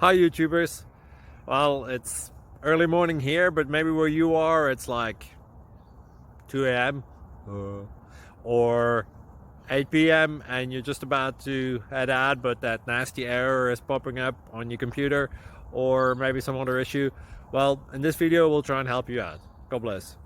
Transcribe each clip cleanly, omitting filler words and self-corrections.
Hi YouTubers. Well, it's early morning here, but maybe where you are it's like 2 a.m. or 8 p.m. and you're just about to head out, but that nasty error is popping up on your computer, or maybe some other issue. Well, in this video we'll try and help you out. God bless.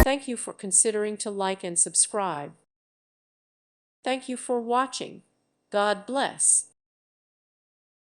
Thank you for considering to like and subscribe. Thank you for watching. God bless.